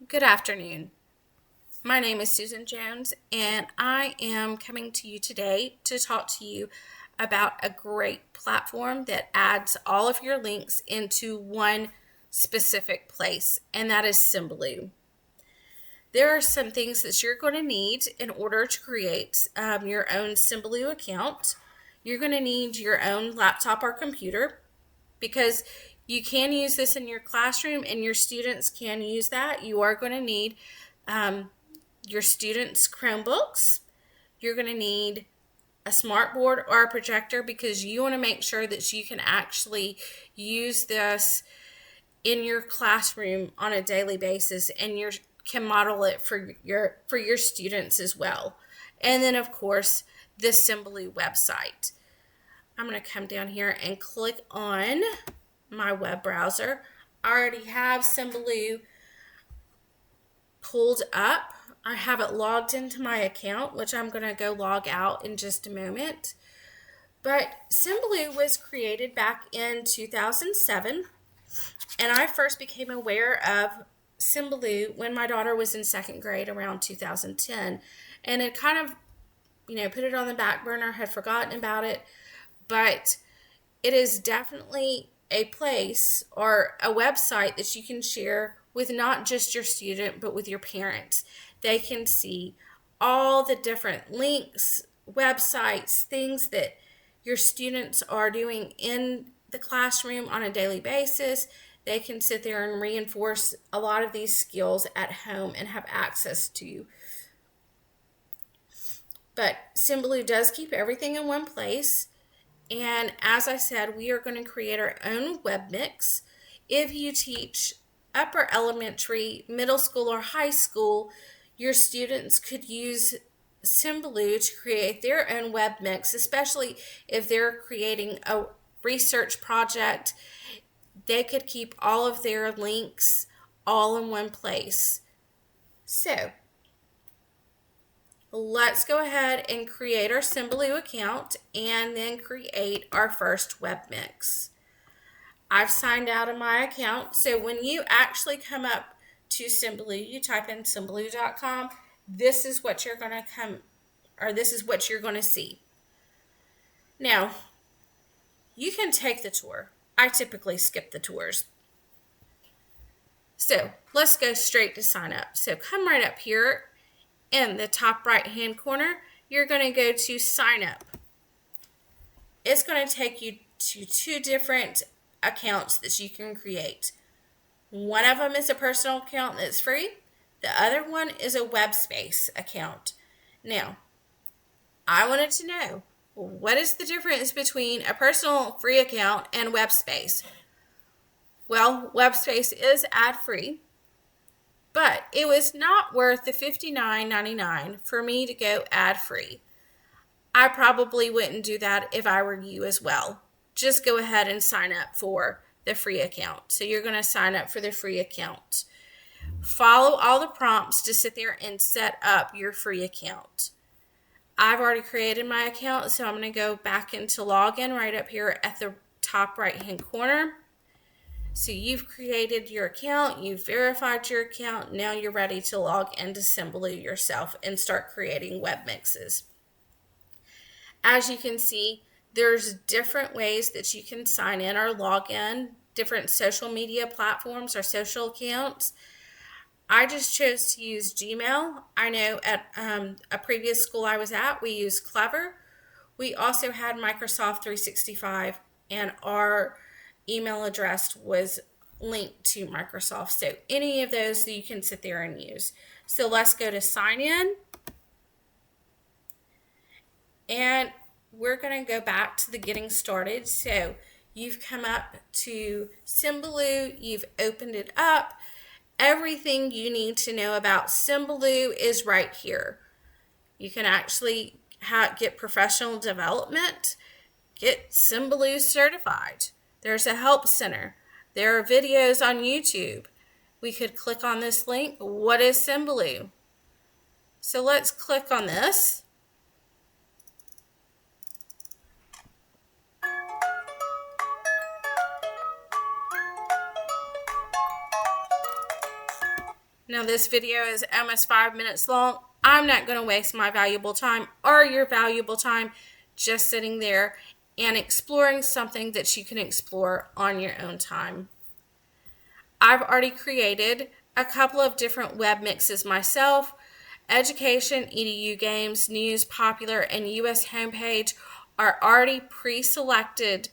Good afternoon. My name is Susan Jones, and I am coming to you today to talk to you about a great platform that adds all of your links into one specific place, and that is Symbaloo. There are some things that you're going to need in order to create your own Symbaloo account. You're going to need your own laptop or computer because you can use this in your classroom and your students can use that. You are going to need um, your students' Chromebooks. You're going to need a smart board or a projector because you want to make sure that you can actually use this in your classroom on a daily basis and you can model it for your students as well. And then of course the Symbaloo website. I'm going to come down here and click on my web browser. I already have Symbaloo pulled up. I have it logged into my account, which I'm going to go log out in just a moment. But Symbaloo was created back in 2007, and I first became aware of Symbaloo when my daughter was in second grade around 2010, and it kind of, put it on the back burner, had forgotten about it, but it is definitely a place or a website that you can share with not just your student, but with your parents. They can see all the different links, websites, things that your students are doing in the classroom on a daily basis. They can sit there and reinforce a lot of these skills at home and have access to. But Symbaloo does keep everything in one place. And as I said, we are going to create our own web mix. If you teach upper elementary, middle school, or high school, your students could use Symbaloo to create their own web mix, especially if they're creating a research project. They could keep all of their links all in one place. So let's go ahead and create our Symbaloo account and then create our first web mix. I've signed out of my account, so when you actually come up to Symbaloo, you type in symbaloo.com, this is what you're going to this is what you're going to see. Now, you can take the tour. I typically skip the tours. So let's go straight to sign up. So come right up here in the top right hand corner, you're going to go to sign up. It's going to take you to two different accounts that you can create. One of them is a personal account that's free. The other one is a WebSpace account. Now, I wanted to know, what is the difference between a personal free account and WebSpace? Well, WebSpace is ad-free, but it was not worth the $59.99 for me to go ad-free. I probably wouldn't do that if I were you as well. Just go ahead and sign up for the free account. So you're going to sign up for the free account. Follow all the prompts to sit there and set up your free account. I've already created my account, so I'm going to go back into login right up here at the top right hand corner. So you've created your account, you've verified your account, now you're ready to log into Symbaloo yourself and start creating web mixes. As you can see, there's different ways that you can sign in or log in, different social media platforms or social accounts. I just chose to use Gmail. I know at a previous school I was at, we used Clever. We also had Microsoft 365, and our email address was linked to Microsoft. So any of those that you can sit there and use. So let's go to sign in. And we're going to go back to the getting started. So you've come up to Symbaloo, you've opened it up. Everything you need to know about Symbaloo is right here. You can actually get professional development, get Symbaloo certified. There's a help center. There are videos on YouTube. We could click on this link. What is Symbaloo? So let's click on this. Now this video is almost 5 minutes long. I'm not going to waste my valuable time or your valuable time just sitting there and exploring something that you can explore on your own time. I've already created a couple of different web mixes myself. Education, EDU games, news, popular, and US homepage are already pre-selected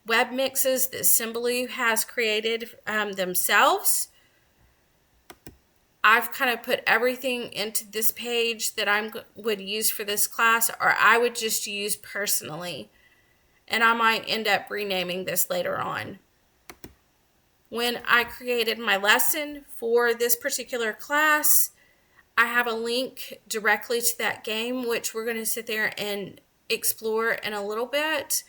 web mixes that Symbaloo has created themselves. I've kind of put everything into this page that I would use for this class, or I would just use personally. And I might end up renaming this later on. When I created my lesson for this particular class, I have a link directly to that game, which we're going to sit there and explore in a little bit.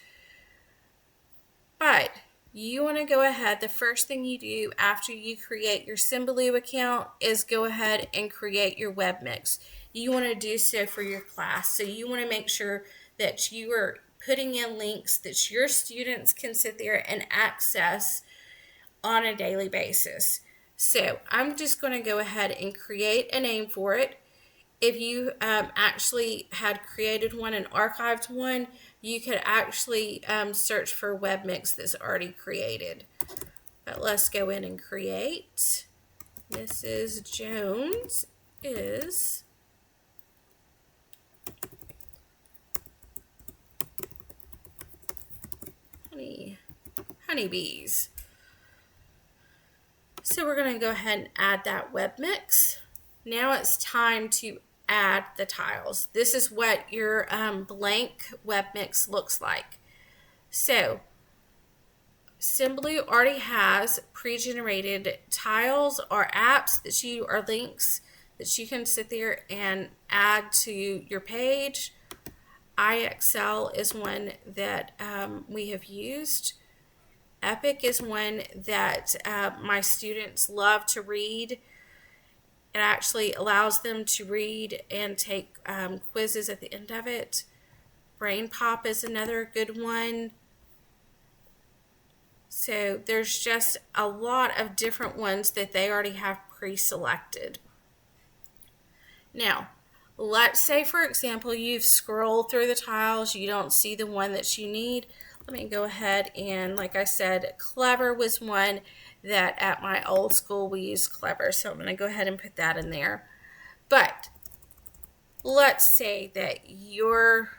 But you want to go ahead, the first thing you do after you create your Symbaloo account is go ahead and create your web mix. You want to do so for your class. So you want to make sure that you are putting in links that your students can sit there and access on a daily basis. So I'm just going to go ahead and create a name for it. If you actually had created one and archived one, you could actually search for webmix that's already created. But let's go in and create. Mrs. Jones is honeybees. So we're going to go ahead and add that web mix. Now it's time to add the tiles. This is what your blank web mix looks like. So Symbaloo already has pre-generated tiles or apps that you or links that you can sit there and add to your page. IXL is one that we have used. Epic is one that my students love to read. It actually allows them to read and take quizzes at the end of it. Brain Pop is another good one. So there's just a lot of different ones that they already have pre-selected. Now, let's say, for example, you've scrolled through the tiles, you don't see the one that you need. Let me go ahead and, like I said, Clever was one that at my old school we used Clever, so I'm going to go ahead and put that in there. But let's say that your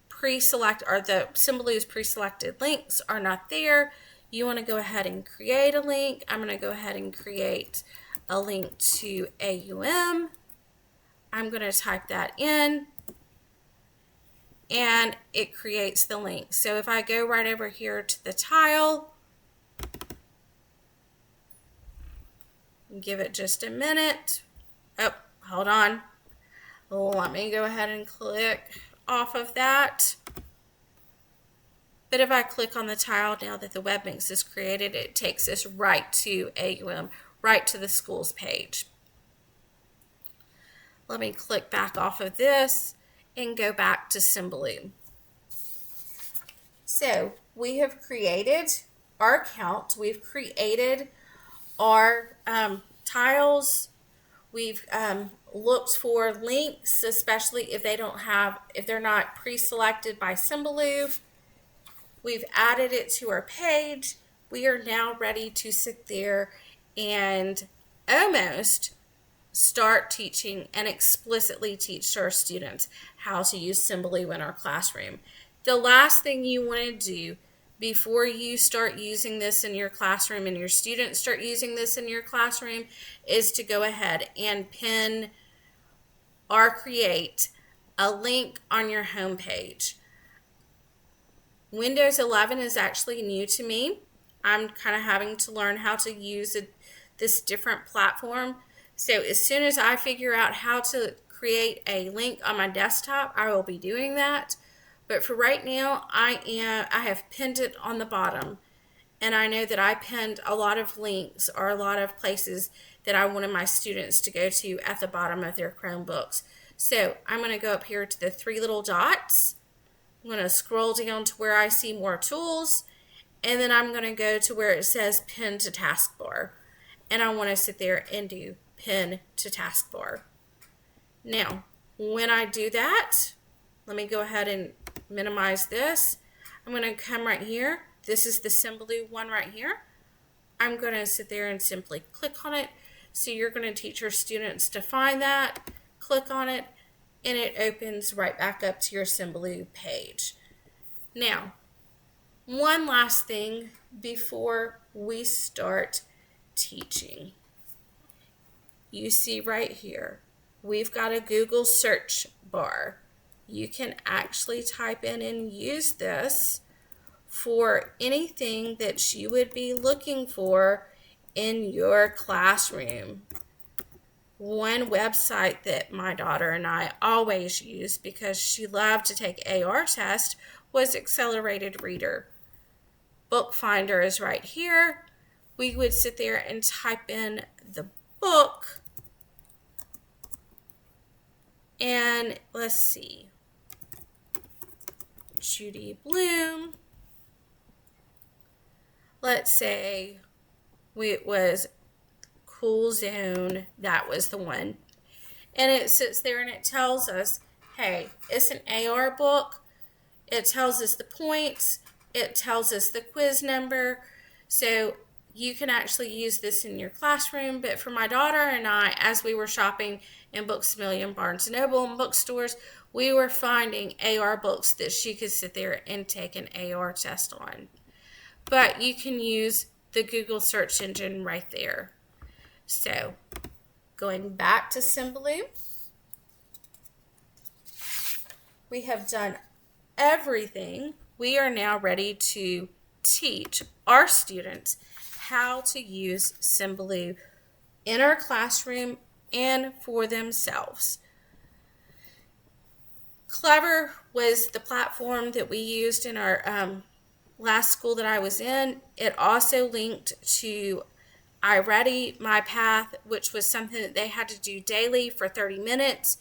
pre-select or the Symbaloo's pre-selected links are not there. You want to go ahead and create a link. I'm going to go ahead and create a link to AUM. I'm going to type that in, and it creates the link. So if I go right over here to the tile, give it just a minute. Oh, hold on. Let me go ahead and click off of that. But if I click on the tile now that the web mix is created, it takes us right to AUM, right to the schools page. Let me click back off of this and go back to Symbaloo. So we have created our account. We've created our tiles. We've looked for links, especially if they're not pre-selected by Symbaloo. We've added it to our page. We are now ready to sit there and almost start teaching and explicitly teach our students how to use Symbaloo in our classroom. The last thing you want to do before you start using this in your classroom and your students start using this in your classroom is to go ahead and pin or create a link on your home page. Windows 11 is actually new to me. I'm kind of having to learn how to use this different platform. So as soon as I figure out how to create a link on my desktop, I will be doing that. But for right now, I have pinned it on the bottom. And I know that I pinned a lot of links or a lot of places that I wanted my students to go to at the bottom of their Chromebooks. So I'm going to go up here to the three little dots. I'm going to scroll down to where I see more tools, and then I'm going to go to where it says pin to taskbar. and I want to sit there and do pin to taskbar. Now, when I do that, let me go ahead and minimize this. I'm going to come right here. This is the Symbaloo one right here. I'm going to sit there and simply click on it. So you're going to teach your students to find that, click on it, and it opens right back up to your Symbaloo page. Now, one last thing before we start teaching. You see right here, we've got a Google search bar. You can actually type in and use this for anything that you would be looking for in your classroom. One website that my daughter and I always use because she loved to take AR test was Accelerated Reader. Book Finder is right here. We would sit there and type in the book, and let's see, Judy Blume. Let's say it was Cool Zone, that was the one. And it sits there and it tells us, hey, it's an AR book. It tells us the points. It tells us the quiz number. So you can actually use this in your classroom. But for my daughter and I, as we were shopping in Books A Million, Barnes & Noble, and bookstores, we were finding AR books that she could sit there and take an AR test on. But you can use the Google search engine right there. So, going back to Symbaloo, we have done everything. We are now ready to teach our students how to use Symbaloo in our classroom and for themselves. Clever was the platform that we used in our last school that I was in. It also linked to iReady, My Path, which was something that they had to do daily for 30 minutes.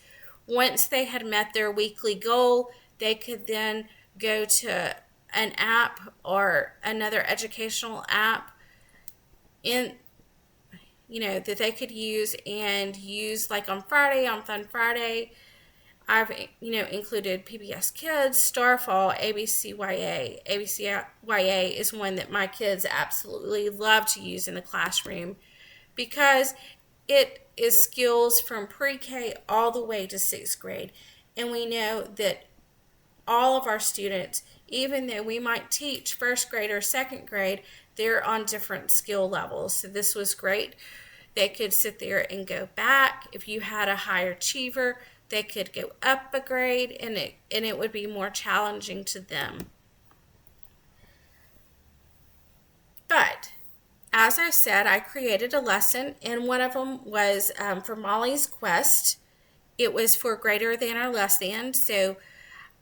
Once they had met their weekly goal, they could then go to an app or another educational app that they could use like on Friday, on Fun Friday. I've included PBS Kids, Starfall, ABCYA. ABCYA is one that my kids absolutely love to use in the classroom because it is skills from pre-K all the way to 6th grade. And we know that all of our students, even though we might teach 1st grade or 2nd grade, they're on different skill levels. So this was great. They could sit there and go back. If you had a high achiever, they could go up a grade, and it would be more challenging to them. But as I said, I created a lesson, and one of them was for Molly's Quest. It was for greater than or less than. So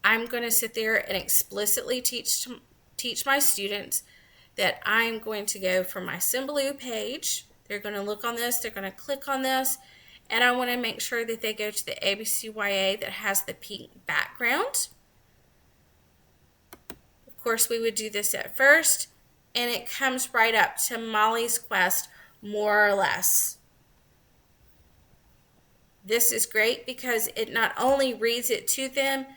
I'm going to sit there and explicitly teach my students that I'm going to go from my Symbaloo page. They're going to look on this. They're going to click on this. And I want to make sure that they go to the ABCYA that has the pink background. Of course, we would do this at first, and it comes right up to Molly's Quest, more or less. This is great because it not only reads it to them,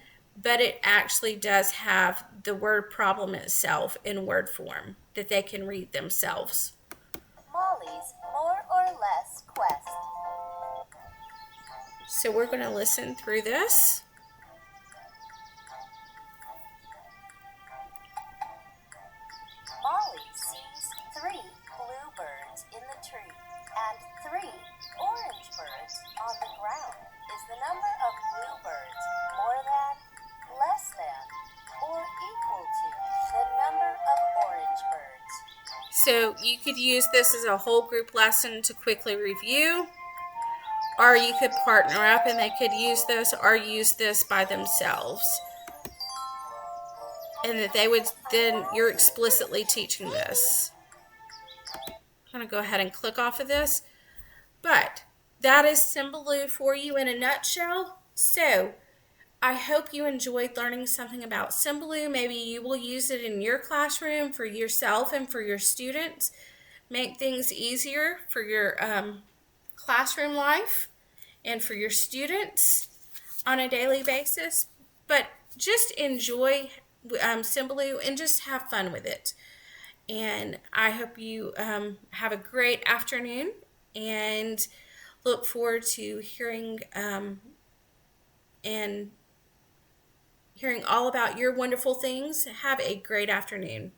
but it actually does have the word problem itself in word form that they can read themselves. Molly's more or less quest. So we're going to listen through this. Molly sees 3 bluebirds in the tree and 3 orange birds on the ground. Is the number of bluebirds more than, less than, or equal to the number of orange birds? So you could use this as a whole group lesson to quickly review, or you could partner up and they could use this or use this by themselves. And that they would then, you're explicitly teaching this. I'm going to go ahead and click off of this. But that is Symbaloo for you in a nutshell. So I hope you enjoyed learning something about Symbaloo. Maybe you will use it in your classroom for yourself and for your students. make things easier for your classroom life and for your students on a daily basis, but just enjoy Symbaloo and just have fun with it. And I hope you have a great afternoon and look forward to and hearing all about your wonderful things. Have a great afternoon.